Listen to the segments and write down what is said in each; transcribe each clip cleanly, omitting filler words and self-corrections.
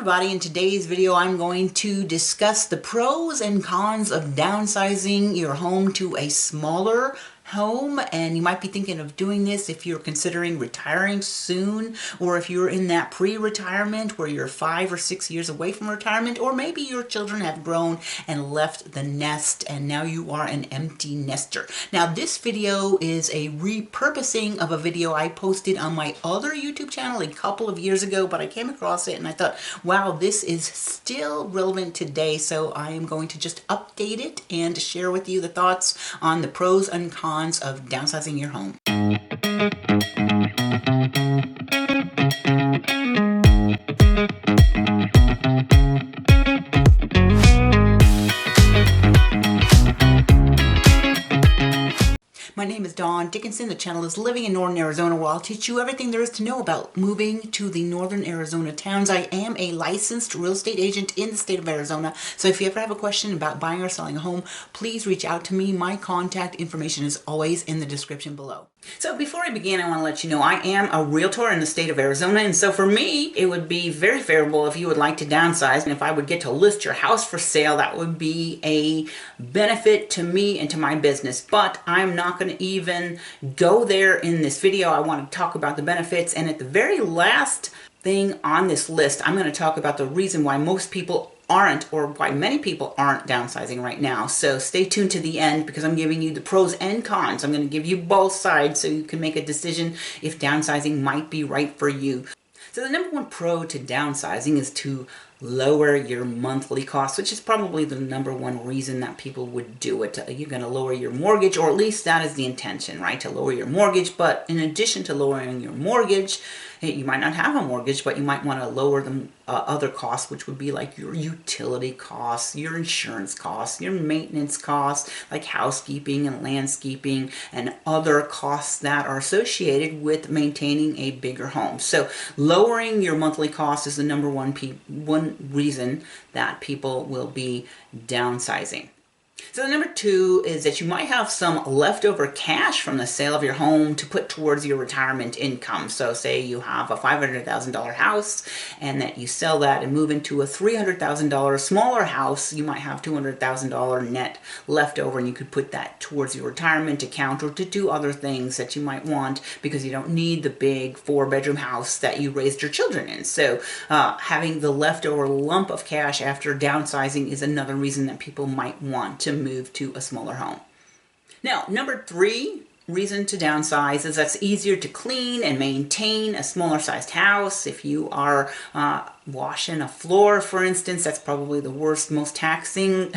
everybody, in today's video I'm going to discuss the pros and cons of downsizing your home to a smaller home. And you might be thinking of doing this if you're considering retiring soon, or if you're in that pre-retirement where you're 5 or 6 years away from retirement, or maybe your children have grown and left the nest and now you are an empty nester. Now this video is a repurposing of a video I posted on my other YouTube channel a couple of years ago, but I came across it and I thought, wow, this is still relevant today, so I am going to just update it and share with you the thoughts on the pros and cons of downsizing your home. My name is Dawn Dickinson. The channel is Living in Northern Arizona, where I'll teach you everything there is to know about moving to the northern Arizona towns. I am a licensed real estate agent in the state of Arizona, so if you ever have a question about buying or selling a home, please reach out to me. My contact information is always in the description below. So before I begin, I want to let you know I am a realtor in the state of Arizona, and so for me, it would be very favorable if you would like to downsize, and if I would get to list your house for sale, that would be a benefit to me and to my business. But I'm not going to even go there in this video. I want to talk about the benefits, and at the very last thing on this list, I'm going to talk about the reason why most people aren't, or why many people aren't downsizing right now. So stay tuned to the end, because I'm giving you the pros and cons. I'm going to give you both sides so you can make a decision if downsizing might be right for you. So the number one pro to downsizing is to lower your monthly costs, which is probably the number one reason that people would do it. You're going to lower your mortgage, or at least that is the intention, right? To lower your mortgage. But in addition to lowering your mortgage, you might not have a mortgage, but you might want to lower the other costs, which would be like your utility costs, your insurance costs, your maintenance costs, like housekeeping and landscaping, and other costs that are associated with maintaining a bigger home. So lowering your monthly costs is the number one reason that people will be downsizing. So the number two is that you might have some leftover cash from the sale of your home to put towards your retirement income. So say you have a $500,000 house and that you sell that and move into a $300,000 smaller house, you might have $200,000 net left over, and you could put that towards your retirement account, or to do other things that you might want, because you don't need the big 4-bedroom house that you raised your children in. So having the leftover lump of cash after downsizing is another reason that people might want to move to a smaller home. Now, number three reason to downsize is that's easier to clean and maintain a smaller sized house. If you are washing a floor, for instance, that's probably the worst, most taxing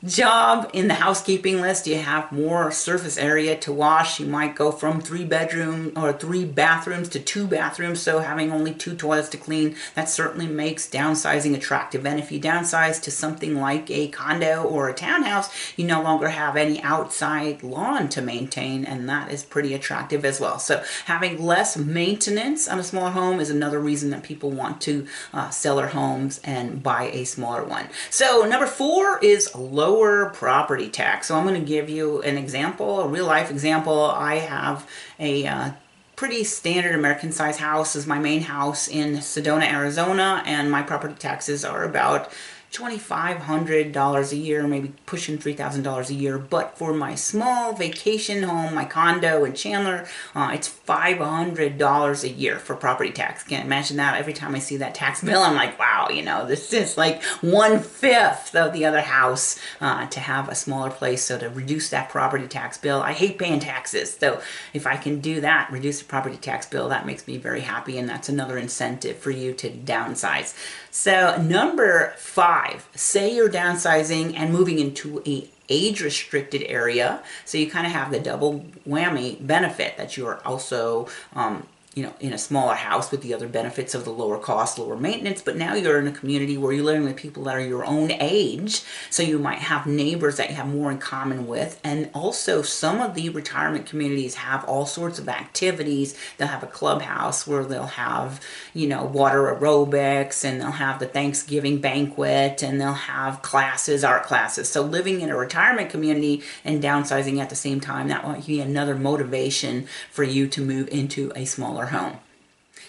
job in the housekeeping list. You have more surface area to wash. You might go from 3 bathrooms to 2 bathrooms, so having only 2 toilets to clean, that certainly makes downsizing attractive. And if you downsize to something like a condo or a townhouse, you no longer have any outside lawn to maintain, and that is pretty attractive as well. So having less maintenance on a smaller home is another reason that people want to sell their homes and buy a smaller one. So number 4 is lower property tax. So I'm going to give you an example, a real life example. I have a pretty standard American size house as my main house in Sedona, Arizona, and my property taxes are about $2,500 a year, maybe pushing $3,000 a year. But for my small vacation home, my condo in Chandler, it's $500 a year for property tax. Can't imagine that. Every time I see that tax bill, I'm like, wow, you know, this is like 1/5 of the other house to have a smaller place. So to reduce that property tax bill, I hate paying taxes. So if I can do that, reduce the property tax bill, that makes me very happy, and that's another incentive for you to downsize. So number 5, say you're downsizing and moving into a age-restricted area, so you kind of have the double whammy benefit that you're also in a smaller house with the other benefits of the lower cost, lower maintenance, but now you're in a community where you're living with people that are your own age, so you might have neighbors that you have more in common with. And also some of the retirement communities have all sorts of activities. They'll have a clubhouse where they'll have, water aerobics, and they'll have the Thanksgiving banquet, and they'll have classes, art classes. So living in a retirement community and downsizing at the same time, that might be another motivation for you to move into a smaller home.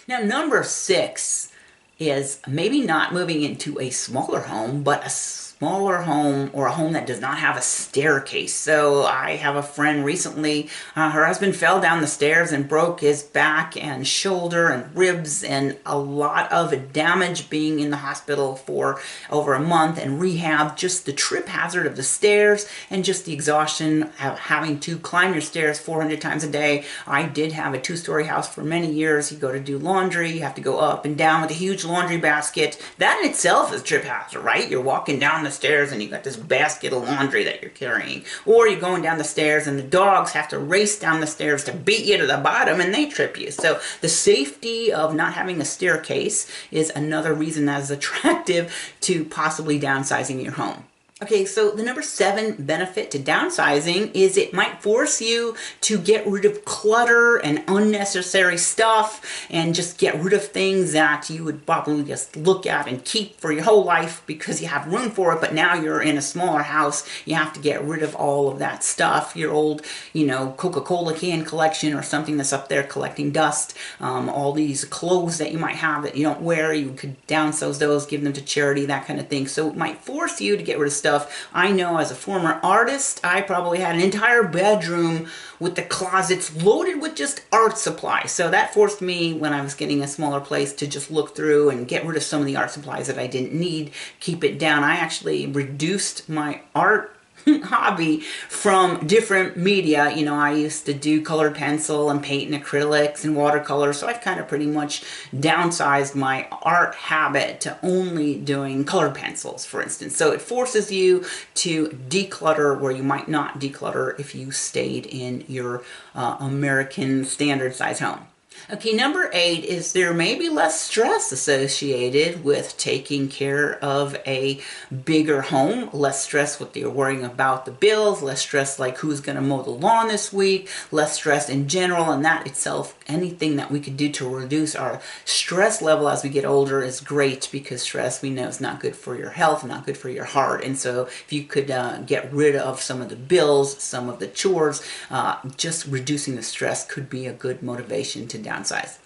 Now, number 6 is maybe not moving into a smaller home, but a smaller home or a home that does not have a staircase. So I have a friend recently, her husband fell down the stairs and broke his back and shoulder and ribs, and a lot of damage, being in the hospital for over a month and rehab. Just the trip hazard of the stairs and just the exhaustion of having to climb your stairs 400 times a day. I did have a 2-story house for many years. You go to do laundry, you have to go up and down with a huge laundry basket. That in itself is a trip hazard, right? You're walking down the stairs and you got this basket of laundry that you're carrying. Or you're going down the stairs and the dogs have to race down the stairs to beat you to the bottom and they trip you. So the safety of not having a staircase is another reason that is attractive to possibly downsizing your home. Okay, so the number 7 benefit to downsizing is it might force you to get rid of clutter and unnecessary stuff and just get rid of things that you would probably just look at and keep for your whole life because you have room for it, but now you're in a smaller house, you have to get rid of all of that stuff, your old, Coca-Cola can collection or something that's up there collecting dust, all these clothes that you might have that you don't wear, you could downsize those, give them to charity, that kind of thing. So it might force you to get rid of stuff. I know as a former artist, I probably had an entire bedroom with the closets loaded with just art supplies. So that forced me, when I was getting a smaller place, to just look through and get rid of some of the art supplies that I didn't need, keep it down. I actually reduced my art hobby from different media. I used to do colored pencil and paint and acrylics and watercolor, so I've kind of pretty much downsized my art habit to only doing colored pencils, for instance. So it forces you to declutter where you might not declutter if you stayed in your American standard size home. Okay, number 8 is there may be less stress associated with taking care of a bigger home. Less stress with the worrying about the bills, less stress like who's going to mow the lawn this week, less stress in general, and that itself, anything that we could do to reduce our stress level as we get older is great, because stress, we know, is not good for your health, not good for your heart. And so if you could get rid of some of the bills, some of the chores, just reducing the stress could be a good motivation to downsize.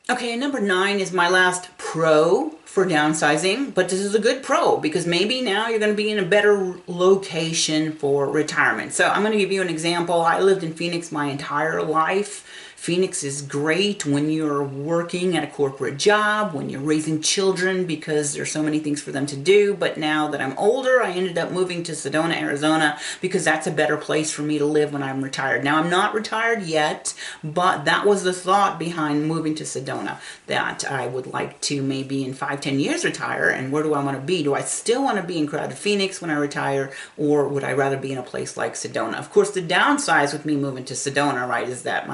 Okay, number 9 is my last pro for downsizing, but this is a good pro because maybe now you're going to be in a better location for retirement. So I'm going to give you an example. I lived in Phoenix my entire life. Phoenix is great when you're working at a corporate job, when you're raising children, because there's so many things for them to do. But now that I'm older, I ended up moving to Sedona, Arizona, because that's a better place for me to live when I'm retired. Now, I'm not retired yet, but that was the thought behind moving to Sedona, that I would like to maybe in 5-10 years retire. And where do I want to be? Do I still want to be in crowded Phoenix when I retire, or would I rather be in a place like Sedona? Of course, the downside with me moving to Sedona, right, is that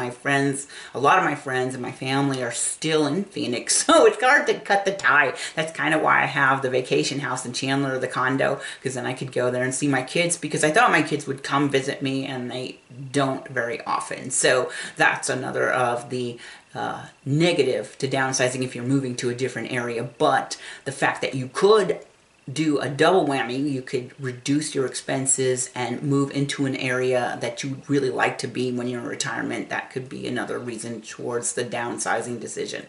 a lot of my friends and my family are still in Phoenix, so it's hard to cut the tie. That's kind of why I have the vacation house in Chandler, the condo, because then I could go there and see my kids, because I thought my kids would come visit me, and they don't very often. So that's another of the negative to downsizing if you're moving to a different area. But the fact that you could do a double whammy, you could reduce your expenses and move into an area that you would really like to be when you're in retirement, that could be another reason towards the downsizing decision.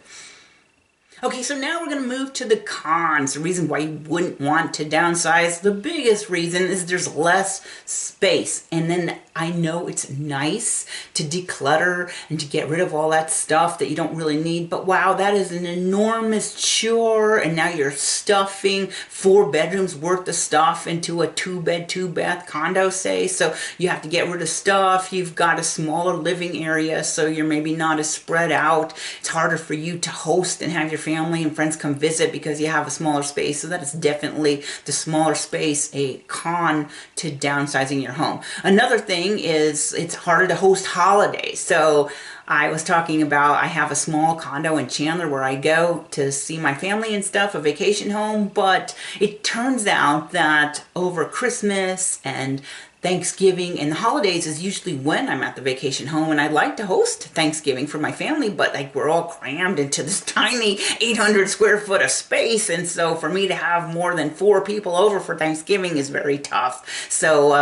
Okay, so now we're going to move to the cons, the reason why you wouldn't want to downsize. The biggest reason is there's less space. And then I know it's nice to declutter and to get rid of all that stuff that you don't really need, but wow, that is an enormous chore, and now you're stuffing 4 bedrooms worth of stuff into a 2-bed, 2-bath condo, say. So you have to get rid of stuff. You've got a smaller living area, so you're maybe not as spread out. It's harder for you to host and have your family and friends come visit because you have a smaller space. So that is definitely, the smaller space, a con to downsizing your home. Another thing is it's harder to host holidays. So I was talking about, I have a small condo in Chandler where I go to see my family and stuff, a vacation home, but it turns out that over Christmas and Thanksgiving and the holidays is usually when I'm at the vacation home, and I'd like to host Thanksgiving for my family, but like we're all crammed into this tiny 800 square foot of space, and so for me to have more than 4 people over for Thanksgiving is very tough. So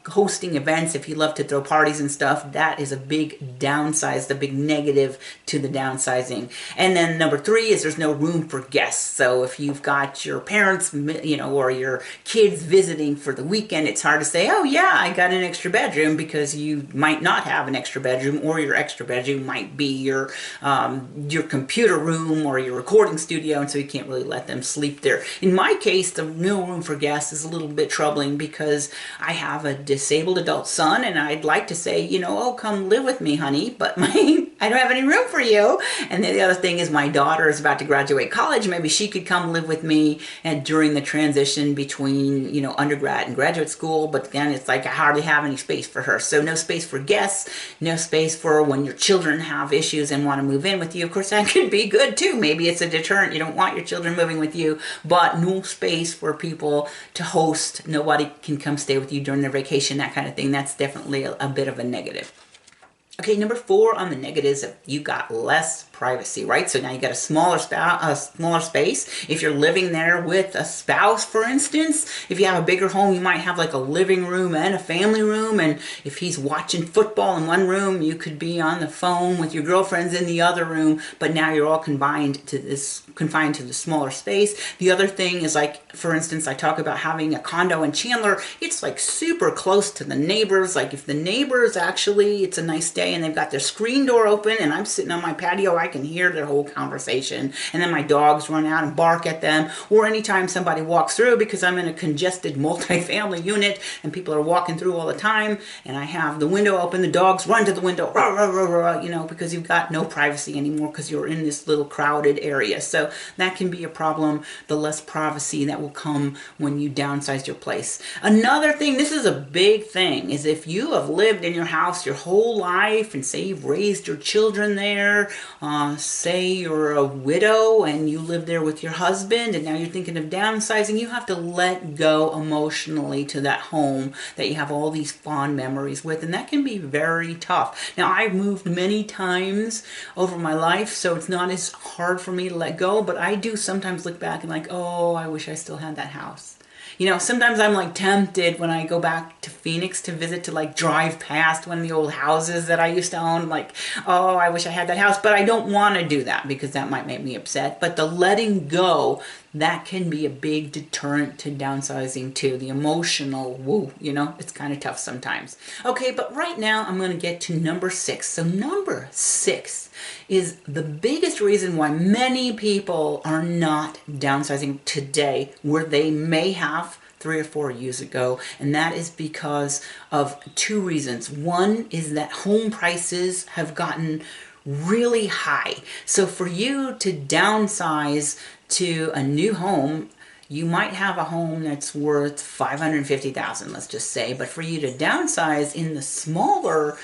hosting events, if you love to throw parties and stuff, that is a big downsize, the big negative to the downsizing. And then number 3 is there's no room for guests. So if you've got your parents, or your kids visiting for the weekend, it's hard to say, oh yeah, I got an extra bedroom, because you might not have an extra bedroom, or your extra bedroom might be your computer room or your recording studio, and so you can't really let them sleep there. In my case, the no room for guests is a little bit troubling because I have a disabled adult son, and I'd like to say, oh, come live with me, honey, but I don't have any room for you. And then the other thing is my daughter is about to graduate college. Maybe she could come live with me and during the transition between, undergrad and graduate school, but then it's like I hardly have any space for her. So no space for guests, no space for when your children have issues and want to move in with you. Of course, that could be good too. Maybe it's a deterrent. You don't want your children moving with you, but no space for people to host. Nobody can come stay with you during their vacation, that kind of thing. That's definitely a bit of a negative. Okay, number 4 on the negatives, you got less privacy, right? So now you got a smaller space. If you're living there with a spouse, for instance, if you have a bigger home, you might have like a living room and a family room. And if he's watching football in one room, you could be on the phone with your girlfriends in the other room. But now you're all confined to the smaller space. The other thing is, like, for instance, I talk about having a condo in Chandler. It's like super close to the neighbors. Like if the neighbors actually, it's a nice day and they've got their screen door open and I'm sitting on my patio, I can hear their whole conversation. And then my dogs run out and bark at them. Or anytime somebody walks through, because I'm in a congested multifamily unit and people are walking through all the time, and I have the window open, the dogs run to the window, rah, rah, rah, rah, because you've got no privacy anymore because you're in this little crowded area. So that can be a problem, the less privacy that will come when you downsize your place. Another thing, this is a big thing, is if you have lived in your house your whole life and say you've raised your children there, say you're a widow and you live there with your husband and now you're thinking of downsizing, you have to let go emotionally to that home that you have all these fond memories with, and that can be very tough. Now, I've moved many times over my life, so it's not as hard for me to let go, but I do sometimes look back and like, oh, I wish I still had that house. Sometimes I'm like tempted when I go back to Phoenix to visit to like drive past one of the old houses that I used to own, like, oh, I wish I had that house, but I don't want to do that because that might make me upset. But the letting go, that can be a big deterrent to downsizing too. The emotional, woo, it's kind of tough sometimes. Okay, but right now I'm going to get to number 6. So number 6 is the biggest reason why many people are not downsizing today, where they may have 3 or 4 years ago, and that is because of 2 reasons. One is that home prices have gotten really high. So for you to downsize to a new home, you might have a home that's worth $550,000, let's just say, but for you to downsize in the smaller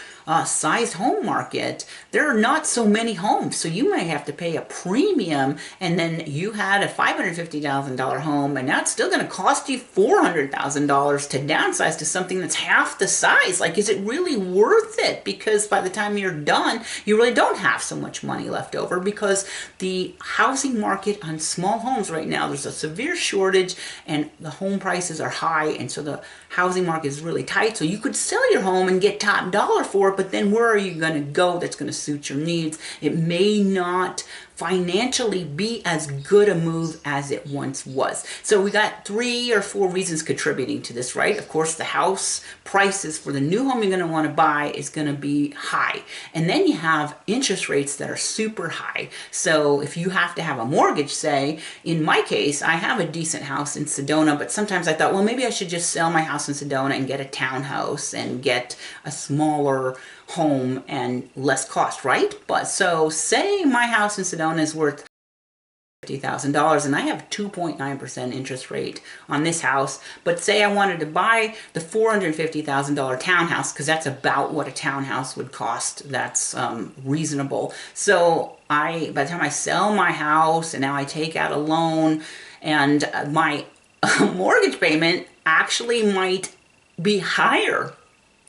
sized home market, there are not so many homes. So you may have to pay a premium, and then you had a $550,000 home, and now it's still going to cost you $400,000 to downsize to something that's half the size. Like, is it really worth it? Because by the time you're done, you really don't have so much money left over, because the housing market on small homes right now, there's a severe shortage, and the home prices are high, and so the housing market is really tight. So you could sell your home and get top dollar for it, but then where are you going to go that's going to suit your needs? It may not financially be as good a move as it once was. So we got 3 or 4 reasons contributing to this, right? Of course, the house prices for the new home you're going to want to buy is going to be high. And then you have interest rates that are super high. So if you have to have a mortgage, say, in my case, I have a decent house in Sedona, but sometimes I thought, well, maybe I should just sell my house in Sedona and get a townhouse and get a smaller home and less cost, right? But so say my house in Sedona is worth $50,000 and I have 2.9% interest rate on this house, but say I wanted to buy the $450,000 townhouse, because that's about what a townhouse would cost. That's reasonable. So by the time I sell my house and now I take out a loan, and my mortgage payment actually might be higher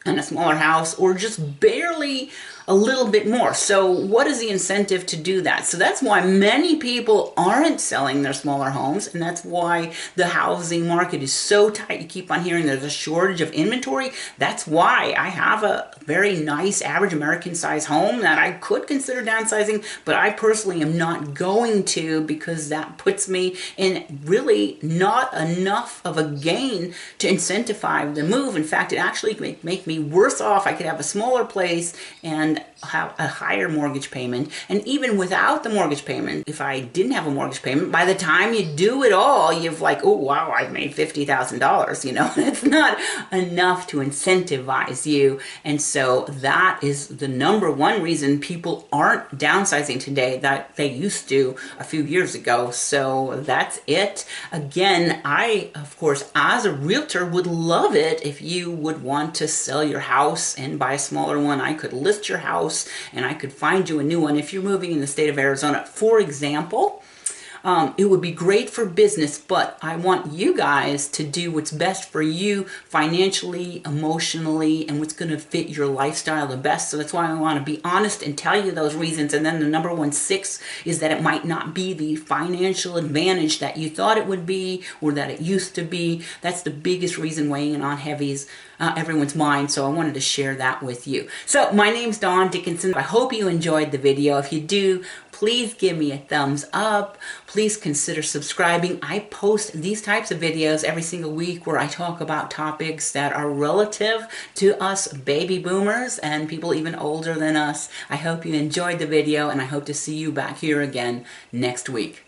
in a smaller house, or just barely a little bit more. So what is the incentive to do that? So that's why many people aren't selling their smaller homes, and that's why the housing market is so tight. You keep on hearing there's a shortage of inventory. That's why I have a very nice average American size home that I could consider downsizing, but I personally am not going to, because that puts me in really not enough of a gain to incentivize the move. In fact, it actually make me worse off. I could have a smaller place and have a higher mortgage payment. And even without the mortgage payment, if I didn't have a mortgage payment, by the time you do it all, you've like, oh wow, I've made $50,000, you know. It's not enough to incentivize you. And so that is the number one reason people aren't downsizing today that they used to a few years ago. So that's it. Again, I, of course, as a realtor would love it if you would want to sell your house and buy a smaller one. I could list your house and I could find you a new one if you're moving in the state of Arizona, for example. It would be great for business, but I want you guys to do what's best for you financially, emotionally, and what's going to fit your lifestyle the best. So that's why I want to be honest and tell you those reasons. And then the number 6 is that it might not be the financial advantage that you thought it would be or that it used to be. That's the biggest reason weighing on heavies everyone's mind. So I wanted to share that with you. So my name's Dawn Dickinson. I hope you enjoyed the video. If you do, please give me a thumbs up. Please consider subscribing. I post these types of videos every single week where I talk about topics that are relative to us baby boomers and people even older than us. I hope you enjoyed the video, and I hope to see you back here again next week.